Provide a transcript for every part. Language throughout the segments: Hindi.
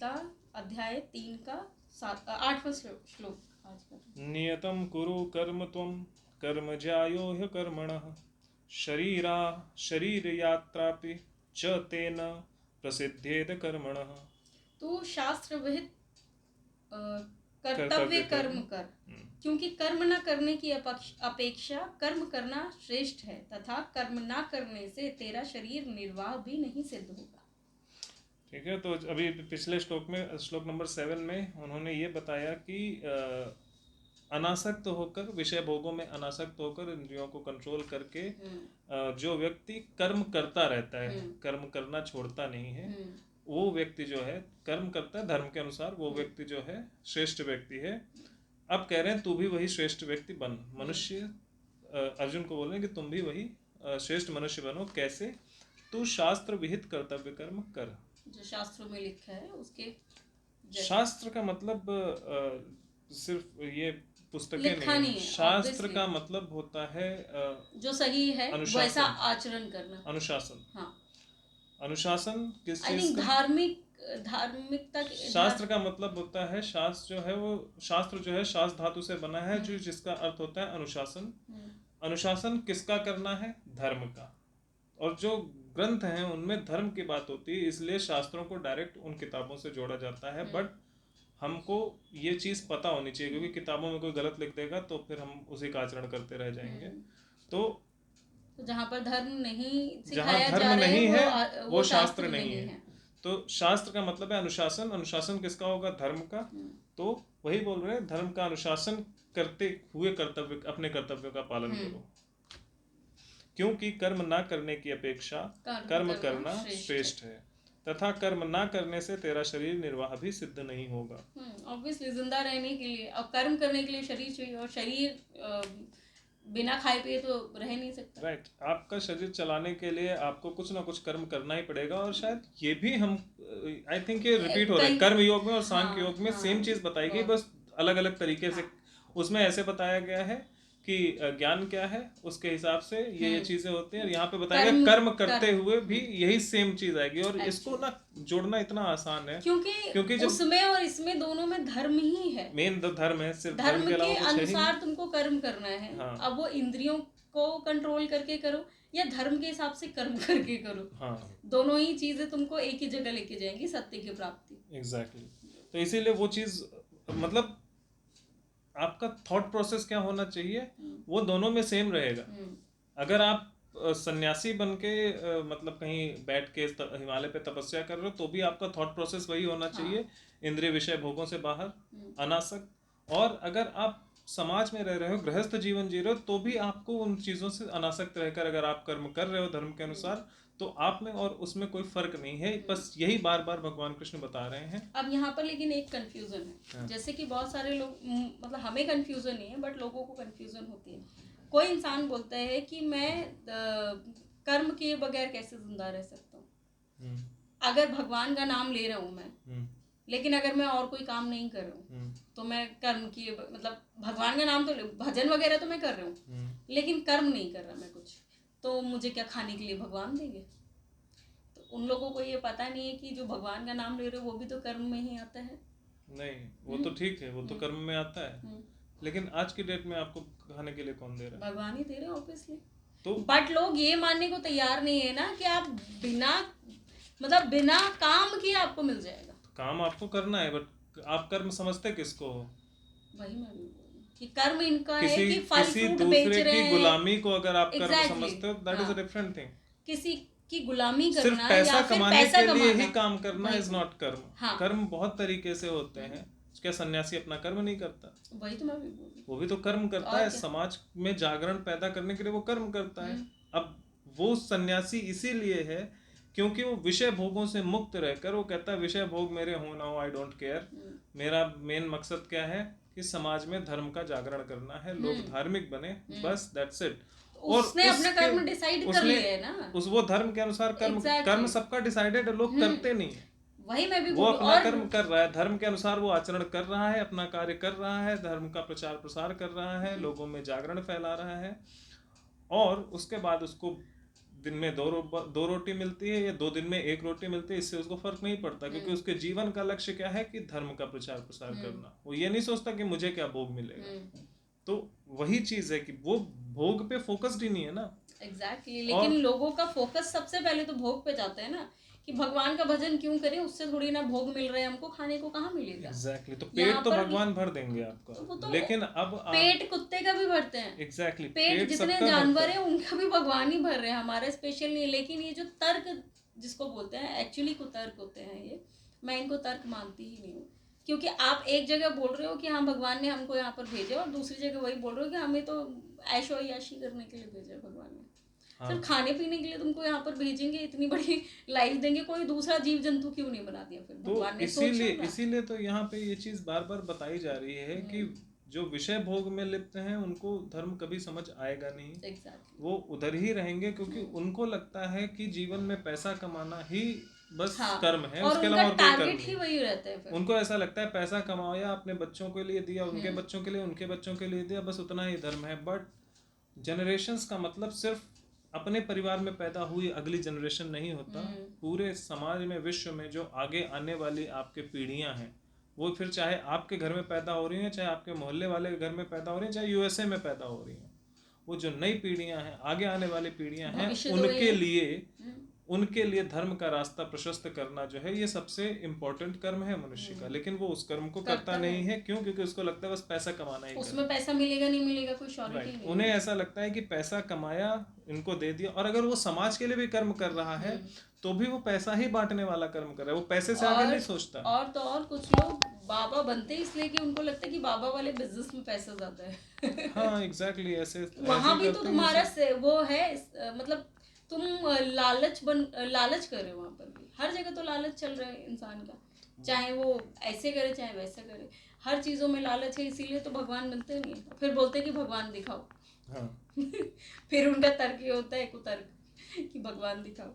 गीता अध्याय 3 का 8वां श्लोक आज का। नियतं कुरु कर्म त्वं कर्म ज्यायो ह्यकर्मणः शरीरयात्रापि च तेन प्रसिद्धेत कर्मणः। तू शास्त्र विहित कर्तव्य कर्तव्य कर्म कर, क्योंकि कर्म न करने की अपेक्षा कर्म करना श्रेष्ठ है, तथा कर्म न करने से तेरा शरीर निर्वाह भी नहीं सिद्ध होगा। ठीक है, तो अभी पिछले श्लोक में, श्लोक नंबर 7 में उन्होंने ये बताया कि अनासक्त होकर, विषय भोगों में अनासक्त होकर, इंद्रियों को कंट्रोल करके जो व्यक्ति कर्म करता रहता है, कर्म करना छोड़ता नहीं है, वो व्यक्ति जो है कर्म करता है धर्म के अनुसार, वो व्यक्ति जो है श्रेष्ठ व्यक्ति है। अब कह रहे हैं तू भी वही श्रेष्ठ व्यक्ति बन। मनुष्य अर्जुन को बोल रहे हैं कि तुम भी वही श्रेष्ठ मनुष्य बनो। कैसे? तू शास्त्र विहित कर्तव्य कर्म कर। जो शास्त्रों में लिखा है उसके। शास्त्र का मतलब सिर्फ ये पुस्तकें नहीं है। शास्त्र का मतलब होता है जो सही है वैसा आचरण करना, अनुशासन। हाँ, अनुशासन किस चीज का? धार्मिकता। शास्त्र का मतलब होता है, शास्त्र जो है वो, शास्त्र जो है शास्त्र धातु से बना है, जो जिसका अर्थ होता है अनुशासन। अनुशासन किसका करना है? धर्म का। और जो ग्रंथ हैं उनमें धर्म की बात होती है, इसलिए शास्त्रों को डायरेक्ट उन किताबों से जोड़ा जाता है। बट हमको ये चीज़ पता होनी चाहिए, क्योंकि किताबों में कोई गलत लिख देगा तो फिर हम उसी का आचरण करते रह जाएंगे। तो जहाँ पर धर्म नहीं जहाँ धर्म नहीं है वो शास्त्र नहीं है। तो शास्त्र का मतलब है अनुशासन। अनुशासन किसका होगा? धर्म का। तो वही बोल रहे हैं, धर्म का अनुशासन करते हुए अपने कर्तव्यों का पालन करो, क्योंकि कर्म ना करने की अपेक्षा कर्म करना श्रेष्ठ है, तथा कर्म ना करने से तेरा शरीर निर्वाह भी सिद्ध नहीं होगा। ऑब्वियसली जिंदा रहने के लिए अब कर्म करने के लिए शरीर चाहिए, और शरीर बिना खाए पिए तो रह नहीं सकता। राइट। आपका शरीर चलाने के लिए आपको कुछ ना कुछ कर्म करना ही पड़ेगा। और शायद ये भी हम, आई थिंक ये रिपीट हो रहा है कर्म योग में और सांख्य योग में। सेम चीज बताई गई, बस अलग अलग तरीके से। उसमें ऐसे बताया गया है कि ज्ञान क्या है, उसके हिसाब से ये चीजें होती हैं। यहाँ पे बताया गया कर्म करते हुए भी यही सेम चीज आएगी। और इसको ना जोड़ना इतना आसान है, क्योंकि जब उसमें और इसमें दोनों में धर्म ही है। मेन धर्म है, सिर्फ धर्म के अनुसार तुमको कर्म करना है। हाँ। अब वो इंद्रियों को कंट्रोल करके करो या धर्म के हिसाब से कर्म करके करो, हाँ, दोनों ही चीजें तुमको एक ही जगह लेके जाएंगी, सत्य की प्राप्ति। एग्जैक्टली। तो इसीलिए वो चीज, मतलब आपका थॉट प्रोसेस क्या होना चाहिए, वो दोनों में सेम रहेगा। अगर आप सन्यासी बन के मतलब कहीं बैठ के हिमालय पे तपस्या कर रहे हो, तो भी आपका थॉट प्रोसेस वही होना चाहिए, इंद्रिय विषय भोगों से बाहर, अनासक्त। और अगर आप समाज में रह रहे हो, गृहस्थ जीवन जी रहे हो, तो भी आपको उन चीज़ों से अनासक्त रहकर अगर आप कर्म कर रहे हो धर्म के अनुसार, तो आप में और उसमें कोई फर्क नहीं है। बस यही बार बार भगवान कृष्ण बता रहे हैं। अब यहाँ पर लेकिन एक कंफ्यूजन है। जैसे कि बहुत सारे लोग, मतलब हमें कंफ्यूजन नहीं है बट लोगों को कंफ्यूजन होती है। कोई इंसान बोलता है कि मैं कर्म किए बगैर कैसे जिंदा रह सकता हूँ। अगर भगवान का नाम ले रहा हूँ मैं, लेकिन अगर मैं और कोई काम नहीं कर रहा हूँ तो मैं कर्म किए, मतलब भगवान का नाम तो, भजन वगैरह तो मैं कर रहा हूँ लेकिन कर्म नहीं कर रहा मैं कुछ, तो मुझे क्या खाने के लिए भगवान देंगे? तो उन लोगों को ये पता नहीं है कि जो भगवान का नाम ले रहे हो वो भी तो कर्म में ही आता है। नहीं, वो तो ठीक है, वो तो कर्म में आता है, लेकिन आज की डेट में आपको खाने के लिए कौन दे रहा है? भगवान ही दे रहे हैं ऑब्वियसली। तो बट लोग ये मानने को तैयार नहीं है ना कि आप बिना काम किए आपको मिल जाएगा। काम आपको करना है, बट आप कर्म समझते किसको हो? वही मैं भी बोल रही हूं कि कर्म इनका है कि फल फ्रूट बेच रहे हैं। गुलामी को अगर आप कर्म समझते हो, that is a different thing. किसी की गुलामी करना, सिर्फ पैसा कमाने के लिए ही काम करना इज नॉट कर्म। कर्म बहुत तरीके से होते हैं। क्या सन्यासी अपना कर्म नहीं करता? वही तो मैं भी बोल रही हूं, वो भी तो कर्म करता है। समाज में जागरण पैदा करने के लिए वो कर्म करता है। अब वो सन्यासी इसीलिए है क्योंकि वो विषय भोगों से मुक्त रहकर वो कहता है विषय भोग मेरे हो ना हो, आई डोंट केयर। मेरा मेन मकसद क्या है कि समाज में धर्म का जागरण करना है, लोग धार्मिक बने, बस दैट्स इट। और उसने अपना कर्म डिसाइड कर लिया है ना, वो धर्म के अनुसार कर्म सबका डिसाइडेड है, लोग करते नहीं है। वही मैं भी वो अपना कर्म कर रहा है, धर्म के अनुसार वो आचरण कर रहा है, अपना कार्य कर रहा है, धर्म का प्रचार प्रसार कर रहा है, लोगों में जागरण फैला रहा है। और उसके बाद उसको दिन में दो रोटी मिलती है या 2 दिन में 1 रोटी मिलती है, इससे उसको फर्क नहीं पड़ता, क्योंकि उसके जीवन का लक्ष्य क्या है कि धर्म का प्रचार प्रसार करना। वो ये नहीं सोचता कि मुझे क्या भोग मिलेगा। तो वही चीज है कि वो भोग पे फोकस्ड ही नहीं है ना। एग्जैक्टली लेकिन लोगों का फोकस सबसे पहले तो भोग पे जाता है ना, कि भगवान का भजन क्यों करें, उससे थोड़ी ना भोग मिल रहा है हमको, खाने को कहाँ मिलेगा। एग्जैक्टली तो पेट तो भगवान भर देंगे आपका, तो लेकिन अब पेट कुत्ते का भी भरते हैं। एग्जैक्टली पेट जितने जानवर है उनका भी भगवान ही भर रहे हैं, हमारा स्पेशल नहीं है। लेकिन ये जो तर्क जिसको बोलते हैं, एक्चुअली कुतर्क होते हैं ये, मैं इनको तर्क मानती ही नहीं हूँ। क्योंकि आप एक जगह बोल रहे हो कि हाँ भगवान ने हमको यहाँ पर भेजा, और दूसरी जगह वही बोल रहे हो कि हमें तो ऐशो याशी करने के लिए भेजा भगवान ने। सिर्फ खाने पीने के लिए तुमको यहाँ पर भेजेंगे, इतनी बड़ी लाइफ देंगे, कोई दूसरा जीव जंतु क्यों नहीं बना दिया फिर भगवान ने? इसीलिए तो यहाँ पे ये चीज बार बार बताई जा रही है कि जो विषय भोग में लिप्त हैं उनको धर्म कभी समझ आएगा नहीं। exactly. वो उधर ही रहेंगे, क्योंकि उनको लगता है कि जीवन में पैसा कमाना ही बस कर्म है, उसके अलावा और कोई कर्म नहीं। वही रहता है फिर। उनको ऐसा लगता है पैसा कमाओ या अपने बच्चों के लिए दिया, उनके बच्चों के लिए, उनके बच्चों के लिए दिया, बस उतना ही धर्म है। बट जनरेशंस का मतलब सिर्फ अपने परिवार में पैदा हुई अगली जनरेशन नहीं होता, पूरे समाज में, विश्व में जो आगे आने वाली आपके पीढ़ियां हैं, वो फिर चाहे आपके घर में पैदा हो रही हैं, चाहे आपके मोहल्ले वाले के घर में पैदा हो रही हैं, चाहे यूएसए में पैदा हो रही हैं, वो जो नई पीढ़ियां हैं, आगे आने वाली पीढ़ियां हैं, उनके लिए धर्म का रास्ता प्रशस्त करना जो है, ये सबसे इम्पोर्टेंट कर्म है मनुष्य का। लेकिन वो उस कर्म को करता नहीं है। क्यों? क्योंकि उसको लगता है बस पैसा कमाना ही, उसमें पैसा मिलेगा नहीं मिलेगा कोई श्योरिटी नहीं। उन्हें ऐसा लगता है कि पैसा कमाया, इनको दे दिया, और अगर वो समाज के लिए भी कर्म कर रहा है तो भी वो पैसा ही बांटने वाला कर्म कर रहा है, वो पैसे से आगे नहीं सोचता। और तो और कुछ लोग बाबा बनते हैं इसलिए कि उनको लगता है कि बाबा वाले बिजनेस में पैसा ज्यादा है। हाँ एग्जैक्टली ऐसे वहां भी तो तुम्हारा वो है, मतलब तुम लालच कर रहे हो। वहां पर भी हर जगह तो लालच चल रहा है इंसान का, चाहे वो ऐसे करे चाहे वैसे करे, हर चीजों में लालच है। इसीलिए तो भगवान बनते नहीं है। फिर बोलते हैं कि भगवान दिखाओ। फिर उनका तर्क ये होता है, कुतर्क, कि भगवान दिखाओ।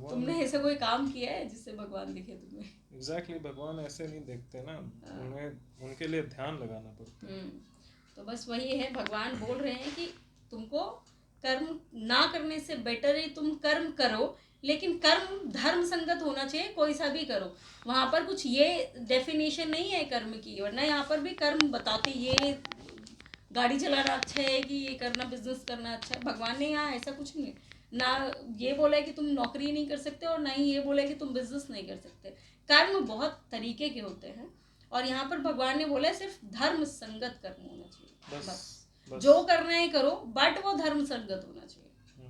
तुमने ऐसा कोई काम किया है जिससे भगवान दिखे तुम्हें? एग्जैक्टली भगवान ऐसे नहीं देखते ना, उन्हें उनके लिए ध्यान लगाना पड़ता है। तो बस वही है, भगवान बोल रहे हैं कि तुमको कर्म ना करने से बेटर है तुम कर्म करो, लेकिन कर्म धर्म संगत होना चाहिए, कोई सा भी करो। वहां पर कुछ ये डेफिनेशन नहीं है कर्म की, वरना यहाँ पर भी कर्म बताते, ये गाड़ी चलाना अच्छा है कि ये करना, बिजनेस करना अच्छा है। भगवान ने यहाँ ऐसा कुछ नहीं है, ना ये बोला है कि तुम नौकरी नहीं कर सकते, और ना ही ये बोला है कि तुम बिजनेस नहीं कर सकते। कर्म बहुत तरीके के होते हैं, और यहाँ पर भगवान ने बोला है सिर्फ धर्म संगत कर्म होना चाहिए। बस जो करना है करो, बट वो धर्म संगत होना चाहिए,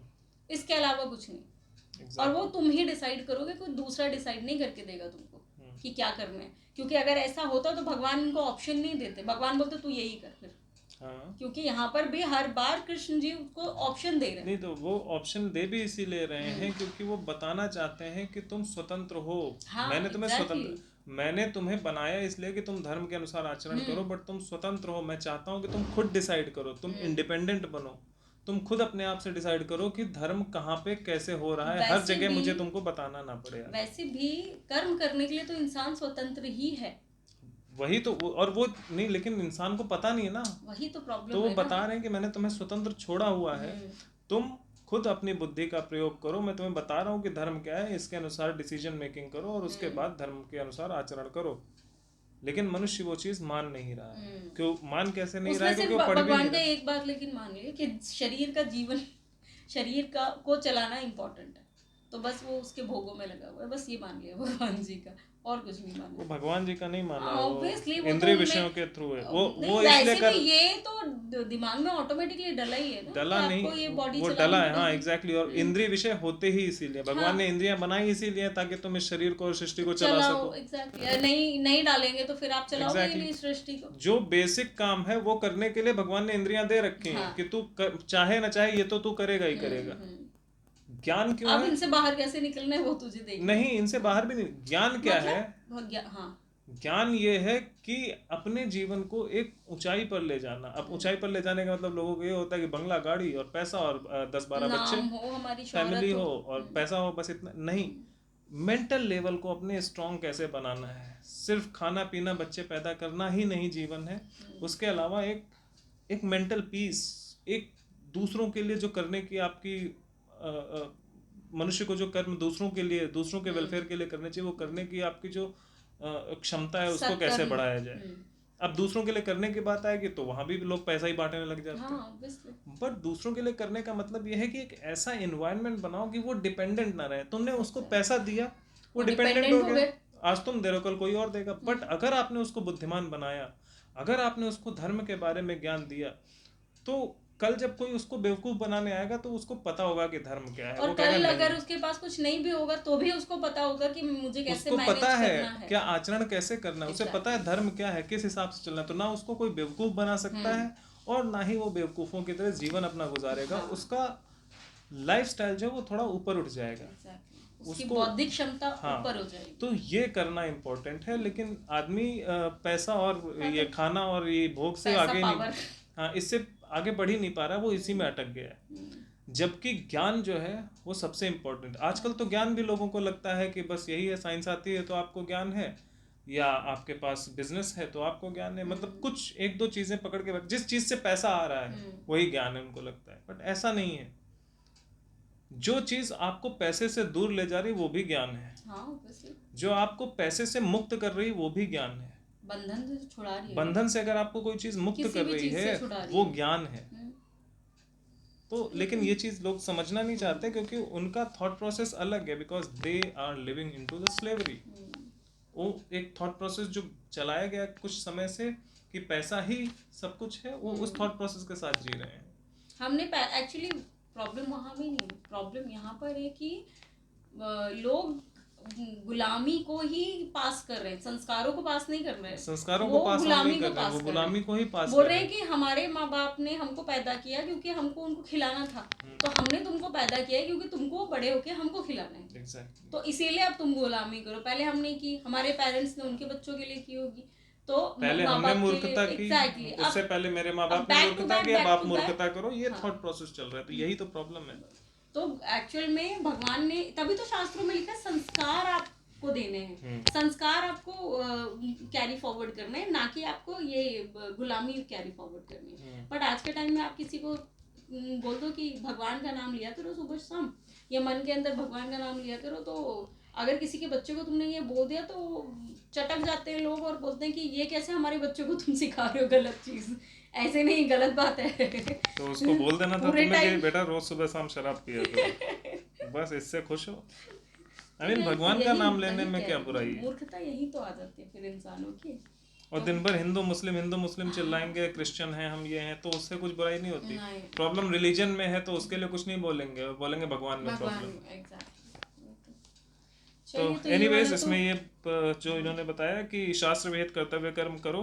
इसके अलावा कुछ नहीं। और वो तुम ही डिसाइड करोगे, कोई दूसरा डिसाइड नहीं करके देगा तुमको कि क्या करना है। क्योंकि अगर ऐसा होता तो भगवान इनको ऑप्शन नहीं देते, भगवान बोलते तू यही कर फिर। क्योंकि यहाँ पर भी हर बार कृष्ण जी को ऑप्शन दे रहे हैं। नहीं तो वो ऑप्शन दे भी इसी ले रहे हैं क्योंकि वो बताना चाहते हैं कि तुम स्वतंत्र हो। मैंने तुम्हें मैंने तुम्हें बनाया इसलिए कि तुम धर्म के अनुसार आचरण करो, बट तुम स्वतंत्र हो। मैं चाहता हूँ कि तुम खुद डिसाइड करो, तुम इंडिपेंडेंट बनो, तुम खुद अपने आप से डिसाइड करो कि धर्म कहाँ पे कैसे हो रहा है। हर जगह मुझे तुमको बताना ना पड़े। वैसे भी कर्म करने के लिए तो इंसान स्वतंत्र ही है। वही तो, और वो नहीं, लेकिन इंसान को पता नहीं है ना, वही तो प्रॉब्लम तो वो बता रहे हैं कि मैंने तुम्हें स्वतंत्र छोड़ा हुआ है, तुम खुद अपनी बुद्धि का प्रयोग करो। मैं तुम्हें बता रहा हूँ कि धर्म क्या है, इसके अनुसार डिसीजन मेकिंग करो, और उसके बाद धर्म के अनुसार आचरण करो। लेकिन मनुष्य वो चीज मान नहीं रहा है। क्यों मान कैसे नहीं रहा है? क्योंकि वो पढ़ भी नहीं रहा। एक बात लेकिन मान लिया कि शरीर का जीवन, शरीर का को चलाना इम्पोर्टेंट है, तो बस वो उसके भोगों में लगा हुआ है। बस ये मान लिया भगवान जी का, और कुछ नहीं माना। वो भगवान जी का नहीं माना, ऑब्वियसली इंद्रिय विषयों के थ्रू है वो इसलिए कर, ये तो दिमाग में ऑटोमेटिकली डला ही है ना, डला नहीं, आपको ये बॉडी वो डला है। हाँ एग्जैक्टली। और इंद्रिय विषय होते ही इसीलिए भगवान ने इंद्रियां बनाई इसीलिए ताकि तुम इस शरीर को और सृष्टि को चला सको। एग्जैक्टली नहीं डालेंगे तो फिर आप चलाओगे नहीं सृष्टि को। जो बेसिक काम है वो करने के लिए भगवान ने इंद्रियां दे रखी हैं कि तू चाहे ना चाहे ये तो तू करेगा ही करेगा। ज्ञान क्यों अब इनसे बाहर कैसे निकलना है वो तुझे देखना। नहीं, इनसे बाहर भी नहीं। ज्ञान क्या है? ज्ञान ये है कि अपने जीवन को एक ऊंचाई पर ले जाना। अब ऊंचाई पर ले जाने का मतलब लोगों को ये होता है कि बंगला, गाड़ी और पैसा और 10-12 बच्चे, फैमिली हो और पैसा हो, बस इतना नहीं। मेंटल लेवल को अपने स्ट्रॉन्ग कैसे बनाना है। सिर्फ खाना पीना बच्चे पैदा करना ही नहीं जीवन है, उसके अलावा एक मेंटल पीस, एक दूसरों के लिए जो करने की आपकी मनुष्य को जो कर्म दूसरों के लिए, दूसरों के वेलफेयर के लिए करने चाहिए, वो करने की आपकी जो क्षमता है उसको कैसे सत्कर्म। बढ़ाया जाए। अब दूसरों के लिए करने की बात आएगी तो वहां भी लोग पैसा ही बांटने लग जाते हैं। हाँ obviously। बट दूसरों के लिए करने का मतलब यह है कि एक ऐसा एनवायरनमेंट बनाओ कि वो डिपेंडेंट ना रहे। तुमने उसको पैसा दिया, वो डिपेंडेंट हो गया, आज तुम दे रहे हो कल कोई और देगा। बट अगर आपने उसको बुद्धिमान बनाया, अगर आपने उसको धर्म के बारे में ज्ञान दिया, तो कल जब कोई उसको बेवकूफ बनाने आएगा तो उसको पता होगा कि धर्म क्या है। और वो कल कहेगा अगर नहीं, उसके पास कुछ नहीं भी होगा तो भी उसको पता होगा कि मुझे कैसे उसको मैनेज पता है करना है। क्या आचरण कैसे करना है, उसे पता है धर्म क्या है, किस हिसाब से चलना है। तो ना उसको कोई बेवकूफ बना सकता है और ना ही वो बेवकूफों की तरह जीवन अपना गुजारेगा। हाँ। उसका लाइफस्टाइल जो है वो थोड़ा ऊपर उठ जाएगा। Exactly। उसकी उसको बौद्धिक क्षमता हाँ, ऊपर हो जाएगी। तो ये करना इम्पोर्टेंट है। लेकिन आदमी पैसा और ये खाना और ये भोग से पैसा आगे नहीं, पावर। हाँ, इससे आगे बढ़ ही नहीं पा रहा, वो इसी में अटक गया है। जबकि ज्ञान जो है वो सबसे इम्पोर्टेंट। आजकल तो ज्ञान भी लोगों को लगता है कि बस यही है, साइंस आती है तो आपको ज्ञान है, या आपके पास बिजनेस है तो आपको ज्ञान है। मतलब कुछ एक दो चीजें पकड़ के जिस चीज से पैसा आ रहा है वही ज्ञान है उनको लगता है। बट ऐसा नहीं है। जो चीज आपको पैसे से दूर ले जा रही वो भी ज्ञान है। हाँ obviously। जो आपको पैसे से मुक्त कर रही वो भी ज्ञान है। बंधन से छुड़ा रही है, बंधन से अगर आपको कोई चीज मुक्त किसी कर भी रही चीज से है छुड़ा रही वो है। ज्ञान है। तो लेकिन ये चीज लोग समझना नहीं चाहते क्योंकि उनका थॉट प्रोसेस अलग है। Because they are living into the slavery. वो एक थॉट प्रोसेस जो चलाया गया कुछ समय से कि पैसा ही सब कुछ है, वो उस थॉट प्रोसेस के साथ जी रहे हैं। हमने एक्चुअली प्रॉब्लम वहाँ भी नहीं, प्रॉब्लम यहाँ पर है कि लोग गुलामी को ही पास कर रहे हैं, संस्कारों को पास नहीं कर रहे हैं। संस्कारों को पास नहीं कर रहे हैं, वो गुलामी को ही पास बोल कर रहे रहे हैं कि हमारे माँ बाप ने हमको पैदा किया क्योंकि हमको उनको खिलाना था, तो हमने तुमको पैदा किया क्योंकि तुमको बड़े होके हमको खिलाना है। Exactly। तो इसीलिए अब तुम गुलामी करो। पहले हमने की, हमारे पेरेंट्स ने उनके बच्चों के लिए की होगी, तो पहले हमने मूर्खता की, एग्जैक्टली, उससे पहले मेरे माँ बाप ने मूर्खता की, अब आप मूर्खता करो। ये थॉट प्रोसेस चल रहा है। तो यही तो प्रॉब्लम है। तो एक्चुअल में भगवान ने तभी तो शास्त्रों में लिखा है संस्कार आपको देने हैं, संस्कार आपको कैरी फॉरवर्ड करने हैं, ना कि आपको ये गुलामी कैरी फॉरवर्ड करनी है। बट आज के टाइम में आप किसी को बोल दो कि भगवान का नाम लिया करो सुबह शाम, या मन के अंदर भगवान का नाम लिया करो, तो अगर किसी के बच्चे को तुमने ये बोल दिया तो चटक जाते हैं लोग और बोलते हैं कि ये कैसे हमारे बच्चों को तुम सिखा रहे हो गलत चीज, ऐसे नहीं, गलत बात है। तो उसको बोल देना था तुम्हें कि बेटा रोज सुबह शाम शराब पिया करो, बस इससे खुश हो। आई मीन भगवान का नाम लेने में क्या बुराई है? मूर्खता यही तो आ जाती है फिर इंसानों की। और दिन भर हिंदू मुस्लिम चिल्लाएंगे, क्रिश्चियन हैं हम, ये हैं, तो उससे कुछ बुराई नहीं होती। प्रॉब्लम रिलीजन में है तो उसके लिए कुछ नहीं बोलेंगे, बोलेंगे भगवान में प्रॉब्लम। तो एनीवेज इसमें ये जो इन्होंने बताया कि शास्त्र विहित कर्तव्य कर्म करो,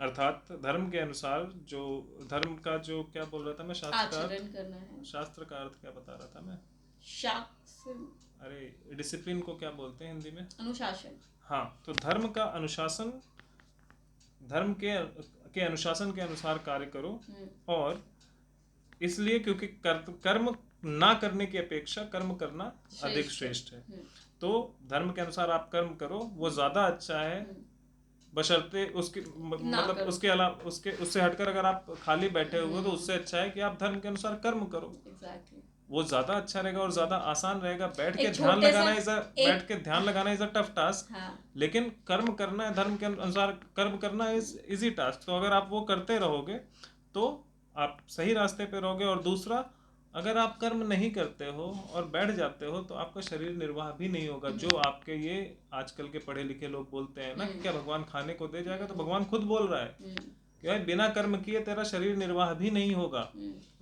अर्थात धर्म के अनुसार। जो धर्म का जो क्या बोल रहा था मैं, शास्त्र का अर्थ क्या बता रहा था मैं, अरे डिसिप्लिन को क्या बोलते हैं हिंदी में? अनुशासन। हाँ, तो धर्म का अनुशासन, धर्म के अनुशासन के अनुसार कार्य करो। और इसलिए क्योंकि कर्म ना करने की अपेक्षा कर्म करना अधिक श्रेष्ठ है। तो धर्म के अनुसार आप कर्म करो, वो ज्यादा अच्छा है, बशर्ते उसके मतलब उसके अलावा उससे हटकर अगर आप खाली बैठे हुए तो उससे अच्छा है कि आप धर्म के अनुसार कर्म करो। वो ज्यादा अच्छा रहेगा और ज्यादा आसान रहेगा। बैठ के ध्यान लगाना इज अ टफ टास्क, लेकिन कर्म करना है धर्म के अनुसार कर्म करना इज इजी टास्क। तो अगर आप वो करते रहोगे तो आप सही रास्ते पे रहोगे। और दूसरा, अगर आप कर्म नहीं करते हो और बैठ जाते हो तो आपका शरीर निर्वाह भी नहीं होगा। जो आपके ये आजकल के पढ़े लिखे लोग बोलते हैं ना कि क्या भगवान खाने को दे जाएगा, तो भगवान खुद बोल रहा है कि भाई बिना कर्म किए तेरा शरीर निर्वाह भी नहीं होगा।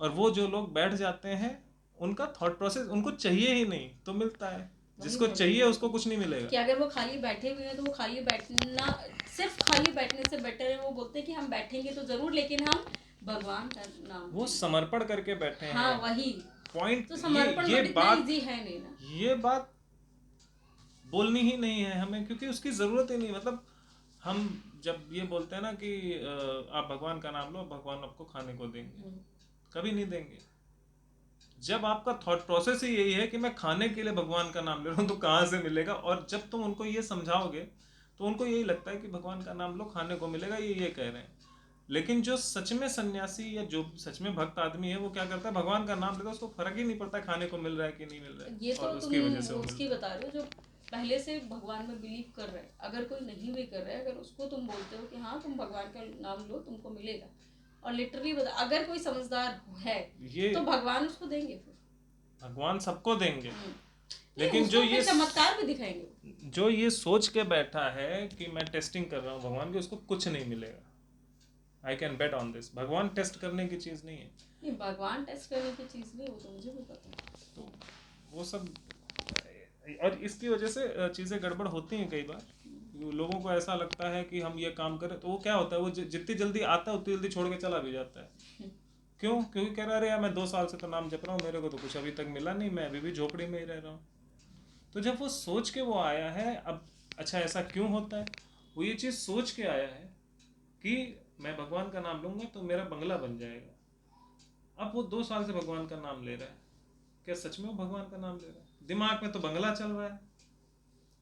और वो जो लोग बैठ जाते हैं उनका थॉट प्रोसेस, उनको चाहिए ही नहीं तो मिलता है, जिसको चाहिए उसको कुछ नहीं मिलेगा। कि अगर वो खाली बैठे हुए हैं तो वो खाली बैठना, सिर्फ खाली बैठने से बेटर है वो बोलते हैं कि हम बैठेंगे तो जरूर, लेकिन हम भगवान का नाम, वो समर्पण करके बैठे हैं। हाँ वही पॉइंट। तो समर्पण ये बात इजी है नहीं ना, ये बात बोलनी ही नहीं है हमें, क्योंकि उसकी जरूरत ही नहीं। मतलब हम जब ये बोलते हैं ना कि आप भगवान का नाम लो, भगवान आपको खाने को देंगे, कभी नहीं देंगे। जब आपका थॉट प्रोसेस ही यही है कि मैं खाने के लिए भगवान का नाम ले रहा हूँ तो कहाँ से मिलेगा। और जब तुम उनको ये समझाओगे तो उनको यही लगता है कि भगवान का नाम लो खाने को मिलेगा, ये कह रहे हैं। लेकिन जो सच में सन्यासी या जो सच में भक्त आदमी है वो क्या करता है, भगवान का नाम लेता है, उसको फर्क ही नहीं पड़ता खाने को मिल रहा है कि नहीं मिल रहा है, ये तो और उसकी वजह से तुम वो उसकी बता रहे हो जो पहले से भगवान में बिलीव कर रहे हैं। अगर कोई नहीं भी कर रहा है, अगर उसको तुम बोलते हो कि हाँ तुम भगवान का नाम लो तुमको मिलेगा, और लिटरली बता, अगर कोई समझदार है ये तो भगवान उसको देंगे फिर। भगवान सबको देंगे, नहीं, लेकिन उसको फिर चमत्कार भी दिखाएंगे। जो ये सोच के बैठा है कि मैं टेस्टिंग कर रहा हूँ भगवान की, उसको कुछ नहीं मिलेगा। I can bet on this. भगवान टेस्ट करने की चीज़ नहीं है। नहीं, भगवान टेस्ट करने की चीज़ नहीं, वो तो मुझे भी पता है। तो वो सब, और इसकी वजह से चीज़ें गड़बड़ होती हैं कई बार। लोगों को ऐसा लगता है कि हम ये काम करें तो वो क्या होता है, वो जितनी जल्दी आता है उतनी जल्दी छोड़ के चला भी जाता है। क्यों? क्योंकि कह रहा है अरे यार मैं 2 साल से तो नाम जप रहा हूँ, मेरे को तो कुछ अभी तक मिला नहीं, मैं अभी भी झोपड़ी में ही रह रहा हूँ। तो जब वो सोच के वो आया है, अब अच्छा ऐसा क्यों होता है, वो ये चीज़ सोच के आया है कि मैं भगवान का नाम लूंगा तो मेरा बंगला बन जाएगा। अब वो 2 साल से भगवान का नाम ले रहा है, क्या सच में वो भगवान का नाम ले रहा है? दिमाग में तो बंगला चल रहा है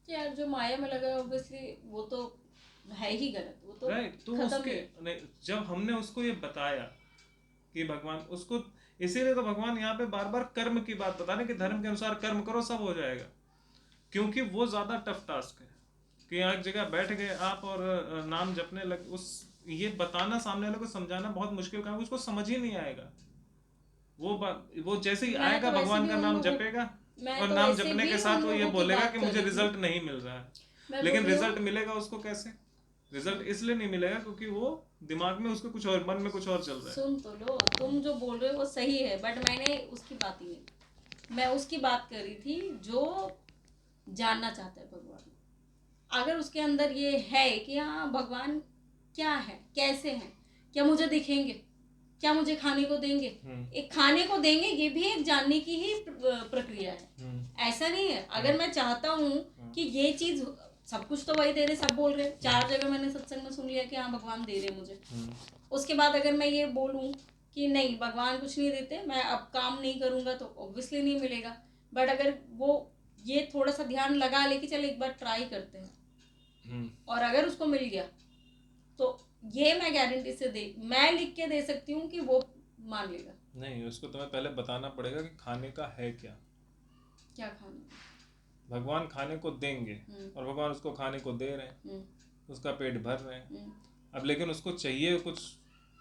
यार। जो माया में लगा है ऑब्वियसली वो तो है ही गलत, वो तो राइट। तो खत्म उसके ही। नहीं, जब हमने उसको ये बताया कि भगवान उसको, इसीलिए तो भगवान यहाँ पे बार बार कर्म की बात बता रहे हैं कि धर्म के अनुसार कर्म करो सब हो जाएगा, क्योंकि वो ज्यादा टफ टास्क है कि एक जगह बैठ गए आप और नाम जपने लगे। उस ये बताना सामने वाले को समझाना बहुत मुश्किल काम है, उसको समझ ही नहीं आएगा। वो जैसे ही मैं आएगा तो वैसे भगवान भी का उन नाम लोगों जपेगा, मैं और तो नाम वैसे जपने भी के उन साथ वो ये लोगों की बोलेगा बात कि कर मुझे रही थी। रिजल्ट नहीं मिल रहा है। मैं लेकिन बोल रही रिजल्ट हूँ, मिलेगा उसको कैसे? रिजल्ट इसलिए नहीं मिलेगा क्योंकि वो दिमाग में उसके कुछ और, मन में कुछ और चल रहा है। सुन तो लो, तुम जो बोल रहे हो वो सही है, बट मैंने उसकी बात ही नहीं, मैं उसकी बात कर रही थी जो जानना चाहता है भगवान। अगर उसके अंदर ये है कि हाँ भगवान क्या है, कैसे हैं, क्या मुझे दिखेंगे, क्या मुझे खाने को देंगे, एक खाने को देंगे ये भी एक जानने की ही प्रक्रिया है। ऐसा नहीं है अगर मैं चाहता हूँ कि ये चीज, सब कुछ तो वही दे रहे, सब बोल रहे, 4 जगह मैंने सत्संग में सुन लिया कि हाँ भगवान दे रहे मुझे। उसके बाद अगर मैं ये बोलूँ कि नहीं भगवान कुछ नहीं देते, मैं अब काम नहीं करूंगा, तो ऑब्वियसली नहीं मिलेगा। बट अगर वो ये थोड़ा सा ध्यान लगा ले कि चल एक बार ट्राई करते हैं, और अगर उसको मिल गया तो ये मैं गारंटी से मैं लिख के दे सकती हूँ कि वो मान लेगा। नहीं, उसको तुम्हें पहले बताना पड़ेगा कि खाने का है क्या। क्या खाना? भगवान खाने को देंगे और भगवान उसको खाने को दे रहे हैं, उसका पेट भर रहे हैं। अब लेकिन उसको चाहिए कुछ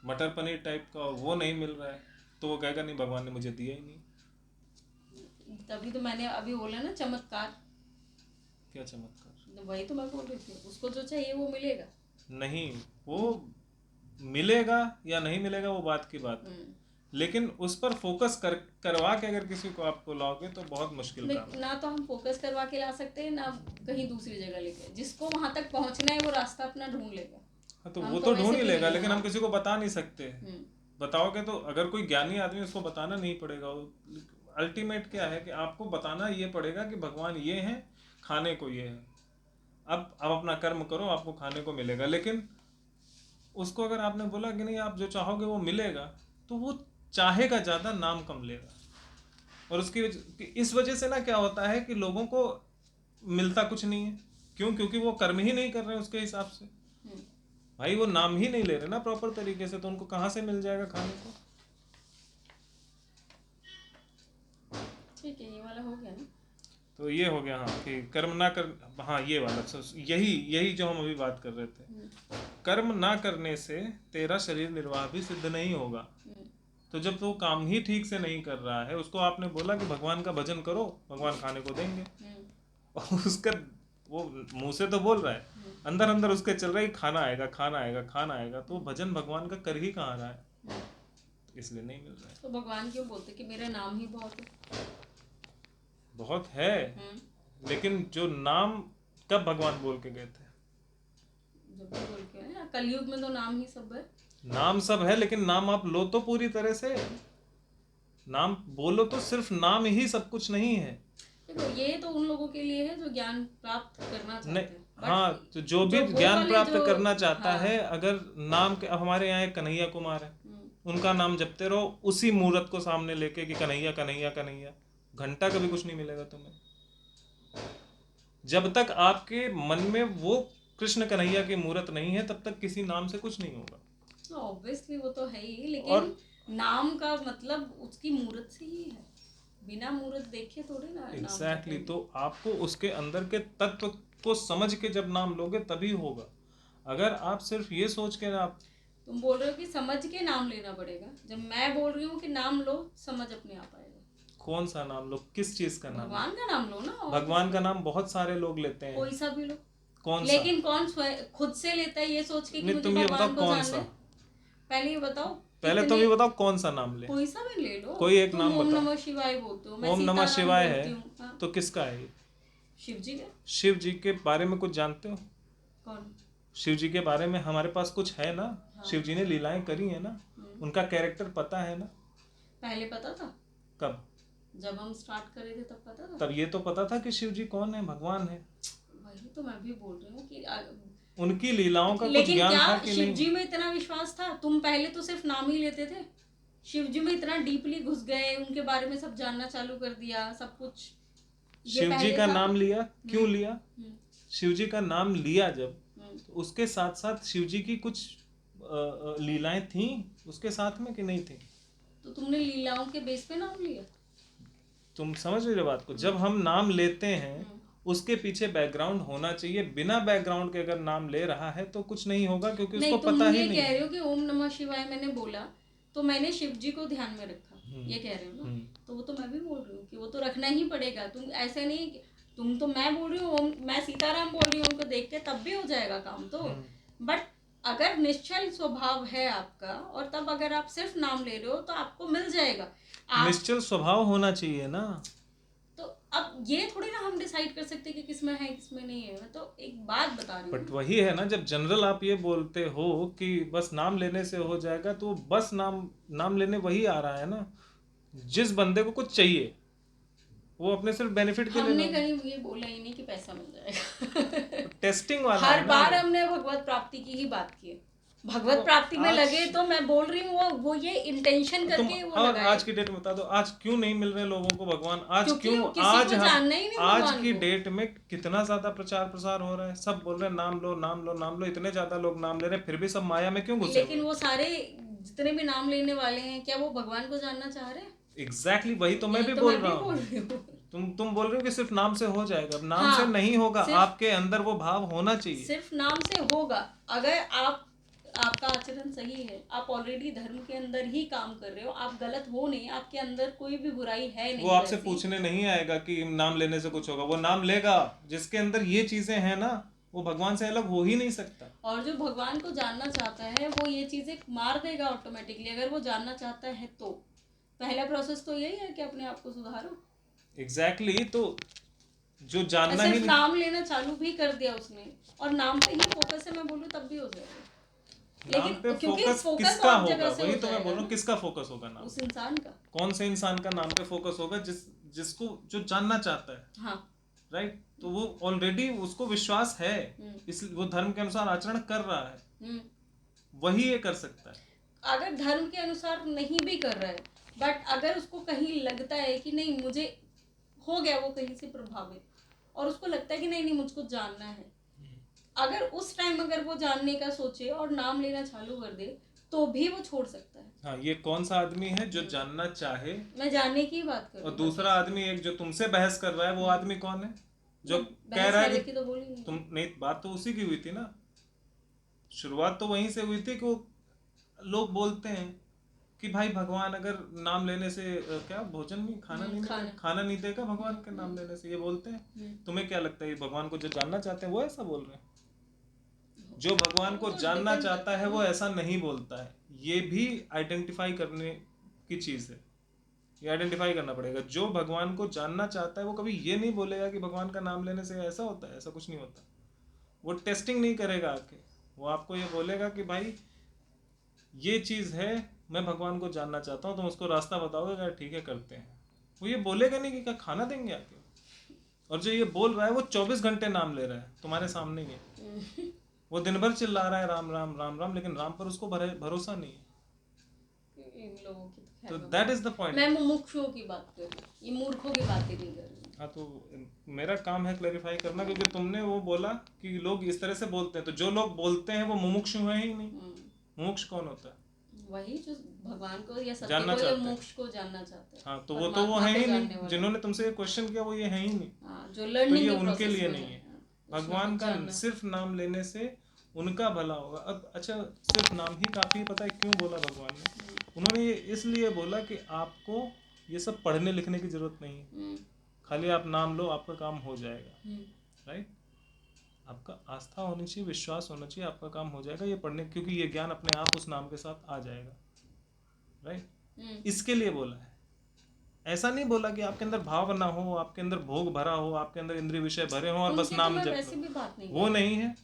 मटर पनीर टाइप का और वो नहीं मिल रहा है, तो वो कहेगा नहीं भगवान ने मुझे दिया ही नहीं। तभी तो मैंने अभी बोला ना चमत्कार। क्या चमत्कार? वही तो मैं बोल रही थी, उसको जो चाहिए वो मिलेगा। नहीं, वो मिलेगा या नहीं मिलेगा वो बात की बात है, लेकिन उस पर फोकस करवा के अगर किसी को आपको लाओगे तो बहुत मुश्किल काम है। ना तो हम फोकस करवा के ला सकते हैं, ना कहीं दूसरी जगह लेके, जिसको वहां तक पहुंचना है वो रास्ता अपना ढूंढ लेगा। हाँ, तो वो तो ढूंढ ही लेगा, लेकिन हम किसी को बता नहीं सकते। बताओगे तो, अगर कोई ज्ञानी आदमी, उसको बताना नहीं पड़ेगा। अल्टीमेट क्या है कि आपको बताना ये पड़ेगा कि भगवान ये हैं, खाने को ये है, अब आप अपना कर्म करो, आपको खाने को मिलेगा। लेकिन उसको अगर आपने बोला कि नहीं आप जो चाहोगे वो मिलेगा, तो वो चाहेगा ज़्यादा, नाम कम लेगा। और इस वजह से ना क्या होता है कि लोगों को मिलता कुछ नहीं है। क्यों? क्योंकि वो कर्म ही नहीं कर रहे उसके हिसाब से। भाई वो नाम ही नहीं ले रहे ना प्रॉपर तरीके से, तो उनको कहाँ से मिल जाएगा खाने को? ठीक है, ये वाला हो गया ना। तो ये हो गया, हाँ, कि कर्म ना कर, हाँ ये वाला, यही जो हम अभी बात कर रहे थे। कर्म ना करने से तेरा शरीर निर्वाह भी सिद्ध नहीं होगा। तो जब तो काम ही ठीक से नहीं कर रहा है, उसको आपने बोला कि भगवान का भजन करो, भगवान खाने को देंगे, और उसका वो मुंह से तो बोल रहा है, अंदर अंदर उसके चल रहा है खाना आएगा खाना आएगा खाना आएगा, तो भजन भगवान का कर ही कहाँ रहा है, इसलिए नहीं मिल रहा है। तो भगवान क्यों बोलते कि मेरा नाम ही बहुत है? बहुत है, लेकिन जो नाम कब भगवान बोल के गए थे? जब भी बोल के आए, कलयुग में तो नाम ही सब है। नाम सब है, लेकिन नाम आप लो तो पूरी तरह से, नाम बोलो तो सिर्फ नाम ही सब कुछ नहीं है। देखो ये तो उन लोगों के लिए है जो ज्ञान प्राप्त करना चाहते हैं। हाँ, तो जो भी ज्ञान प्राप्त करना चाहता है, अगर नाम के, अब हमारे यहाँ एक कन्हैया कुमार है, उनका नाम जपते रहो उसी मूर्त को सामने लेके कि कन्हैया कन्हैया कन्हैया, घंटा कभी कुछ नहीं मिलेगा तुम्हें। जब तक आपके मन में वो कृष्ण कन्हैया की मूर्त नहीं है, तब तक किसी नाम से कुछ नहीं होगा। ऑब्वियसली वो तो है ही, और लेकिन नाम का मतलब उसकी मूर्त से ही है, बिना मूर्त देखे थोड़ी ना नाम एग्जैक्टली रखेंगे। तो आपको उसके अंदर के तत्व को समझ के जब नाम लोगे तभी होगा। अगर आप सिर्फ ये सोच के आप तुम बोल रहे हो कि समझ के नाम लेना पड़ेगा, जब मैं बोल रही हूँ कि नाम लो, समझ अपने आप आएगा। कौन सा नाम लो, किस चीज का नाम? भगवान का नाम लो ना, भगवान का नाम बहुत सारे लोग लेते हैं, कोई सा भी लो। कौन सा? लेकिन कौन खुद से लेता है ये सोच के कि नहीं मुझे तुम ये बताओ भगवान को कौन जानना सा, है? पहले ये बताओ पहले तुम कितने, ये बताओ कौन सा नाम ले, कोई सा भी ले लो। कोई एक तुम नाम ओम बताओ। नमः शिवाय बोलते हो, मैं ओम नमः सीताराम शिवाय बोलती है हूँ। हाँ, तो किसका है ये? शिव जी का। शिव जी के बारे में कुछ जानते हो? कौन? शिव जी के बारे में हमारे पास कुछ है ना, हाँ। शिव जी ने लीलाएं करी है ना, उनका कैरेक्टर पता है ना। पहले पता था, कब? जब हम स्टार्ट करे थे तब पता था। तब ये तो पता था कि शिव जी कौन है, भगवान है। वही तो मैं भी बोल रही हूँ कि उनकी लीलाओं का कुछ लेकिन ज्ञान क्या था कि शिव नहीं? जी में इतना विश्वास था? तुम पहले तो सिर्फ नाम ही लेते थे, शिव जी में इतना डीपली घुस गए, उनके बारे में सब जानना चालू कर दिया, सब कुछ। ये शिव जी पहले का था। नाम लिया, क्यों लिया? हम्म, शिव जी का नाम लिया जब, हम्म। तो उसके साथ साथ शिव जी की कुछ लीलाएं थी उसके साथ में कि नहीं थी? तो तुमने लीलाओं के बेस पे नाम लिया। तुम समझ रहे हो बात को? जब हम नाम लेते हैं उसके पीछे बैकग्राउंड होना चाहिए, बिना बैकग्राउंड के अगर नाम ले रहा है तो कुछ नहीं होगा, क्योंकि उसको नहीं, तुम पता ही ये नहीं। कह रहे हो कि ओम नमः शिवाय मैंने बोला तो मैंने शिव जी को ध्यान में रखा, ये कह रहे हो ना? तो वो तो मैं भी बोल रही हूँ कि वो तो रखना ही पड़ेगा। तुम ऐसे नहीं तुम तो, मैं बोल रही हूँ मैं सीताराम बोल रही हूँ, उनको देख के तब भी हो जाएगा काम तो। बट अगर निश्चल स्वभाव है आपका, और तब अगर आप सिर्फ नाम ले रहे हो तो आपको मिल जाएगा। निश्चल स्वभाव होना चाहिए ना। तो अब ये थोड़ी ना हम डिसाइड कर सकते कि किसमें है किसमें नहीं है। मैं तो एक बात बता रही हूँ। बट वही है ना, जब जनरल आप ये बोलते हो कि बस नाम लेने से हो जाएगा, तो बस नाम लेने वही आ रहा है ना जिस बंदे को कुछ चाहिए, वो अपने सिर्फ बेनिफिट के लिए हमने नाम। कहीं ये बोला ही नहीं कि पैसा मिल जाएगा। टेस्टिंग वाला हर है ना बार वो। हमने भगवत प्राप्ति की ही बात की है। भगवत वो प्राप्ति में आज- लगे तो मैं बोल रही हूँ वो ये इंटेंशन तुम करके वो और लगाए। आज की डेट में बता दो, आज क्यों नहीं मिल रहे लोगों को भगवान? आज क्योंकि क्यों? किसी आज को हम जानना ही नहीं आज भगवान की को। डेट में कितना ज्यादा प्रचार प्रसार हो रहा है, सब बोल रहे हैं नाम लो नाम लो नाम लो, इतने ज्यादा लोग नाम ले रहे हैं, फिर भी सब माया में क्यों घुसे हुए लेकिन हैं? वो सारे जितने भी नाम लेने वाले हैं, क्या वो भगवान को जानना चाह रहे हैं? एग्जैक्टली वही तो मैं यही भी तो बोल मैं भी रहा बोल हूँ। रही हूँ। तुम बोल रहे हो कि सिर्फ नाम से हो जाएगा, अब नाम हाँ, से नहीं होगा, सिर्फ- आपके अंदर वो भाव होना चाहिए। सिर्फ नाम से होगा अगर आपका आचरण सही है, आप ऑलरेडी धर्म के अंदर ही काम कर रहे हो, आप गलत हो नहीं, आपके अंदर कोई भी बुराई है नहीं। वो आपसे वैसी। पूछने नहीं आएगा कि नाम लेने से कुछ होगा, वो नाम लेगा। जिसके अंदर ये चीजें हैं ना, वो भगवान से अलग हो ही नहीं सकता। और जो भगवान को जानना चाहता है वो ये चीजें मार देगा ऑटोमेटिकली, अगर वो जानना चाहता है तो। पहला प्रोसेस तो यही है कि अपने आप को सुधारो। एग्जैक्टली तो जो जानना ही सिर्फ नहीं। नाम लेना चालू भी कर दिया उसने, और नाम पे ही फोकस है, मैं बोलूँ तब भी हो जाएगा। नाम पे क्योंकि फोकस फोकस किसका और होगा? जगह से वही हो तो मैं जाएगा बोल रहा हूँ, ना। किसका फोकस होगा नाम? उस इंसान का। कौन से इंसान का नाम पे फोकस होगा? जिसको जो जानना चाहता है। हाँ। राइट, तो वो ऑलरेडी उसको विश्वास है, इसलिए वो धर्म के अनुसार आचरण कर रहा है, वही ये कर सकता है। अगर धर्म के अनुसार नहीं भी कर रहा है, बट अगर उसको कहीं लगता है कि नहीं, मुझे हो गया वो कहीं से प्रभावित, और उसको लगता है कि नहीं नहीं मुझको जानना है, अगर उस टाइम अगर वो जानने का सोचे और नाम लेना चालू कर दे तो भी वो छोड़ सकता है। हाँ, ये कौन सा आदमी है जो जानना चाहे? मैं जानने की बात कर रही और हूँ। दूसरा आदमी एक जो तुमसे बहस कर रहा है, वो आदमी कौन है? जो कह बहस रहा है वाले कि की तो बोली नहीं। तुम नहीं, बात तो उसी की हुई थी ना, शुरुआत तो वहीं से हुई थी कि वो लोग बोलते हैं कि भाई भगवान अगर नाम लेने से क्या भोजन नहीं खाना नहीं देगा भगवान के नाम लेने से, ये बोलते हैं। तुम्हें क्या लगता है, ये भगवान को जो जानना चाहते हैं वो ऐसा बोल रहे हैं? जो भगवान को जानना चाहता है वो ऐसा नहीं बोलता है। ये भी आइडेंटिफाई करने की चीज है, ये आइडेंटिफाई करना पड़ेगा। जो भगवान को जानना चाहता है वो कभी ये नहीं बोलेगा कि भगवान का नाम लेने से ऐसा होता है, ऐसा कुछ नहीं होता। वो टेस्टिंग नहीं करेगा आके, वो आपको ये बोलेगा कि भाई ये चीज है, मैं भगवान को जानना चाहता हूँ, तुम उसको रास्ता बताओगे क्या? ठीक है करते हैं। वो ये बोलेगा नहीं कि क्या खाना देंगे आके। और जो ये बोल रहा है वो 24 घंटे नाम ले रहा है तुम्हारे सामने ही है। वो दिन भर चिल्ला रहा है राम राम राम राम, लेकिन राम पर उसको भरोसा नहीं है। इन लोगों की तो दैट इज द पॉइंट। मैं मुमुक्षुओं की बात कर रही हूँ, ये मूर्खों की बातें नहीं कर रही। हाँ, तो मेरा काम है क्लैरिफाई करना, क्योंकि तुमने वो बोला कि लोग इस तरह से बोलते हैं, तो जो लोग बोलते हैं वो मुमुक्षु हैं ही नहीं। मोक्ष कौन होता है? वही जो भगवान को या सत्य जानना को या चाहते हैं। मोक्ष को जानना चाहते हैं। हाँ, तो वो परमात्मा है को ही जानने नहीं, वाले। जिन्होंने तुमसे ये क्वेश्चन किया वो ये है ही नहीं, हाँ, जो तो लर्निंग ये के उनके प्रोसेस लिए में नहीं है। है। कुछ ना भगवान कुछ का जानना। सिर्फ नाम लेने से उनका भला होगा। अब अच्छा, सिर्फ नाम ही काफ़ी, पता है क्यों बोला भगवान ने? उन्होंने ये इसलिए बोला कि आपको ये सब पढ़ने लिखने की जरूरत नहीं है, खाली आप नाम लो, आपका काम हो जाएगा। राइट? आपका आस्था होनी चाहिए, विश्वास होना चाहिए, आपका काम हो जाएगा ये पढ़ने, क्योंकि ये ज्ञान अपने आप उस नाम के साथ आ जाएगा। राइट? इसके लिए बोला है। ऐसा नहीं बोला कि आपके अंदर भाव ना हो, आपके अंदर भोग भरा हो, आपके अंदर इंद्रिय विषय भरे हो और बस उनके तो नाम मैं जप वैसे लो, भी बात नहीं वो नहीं है।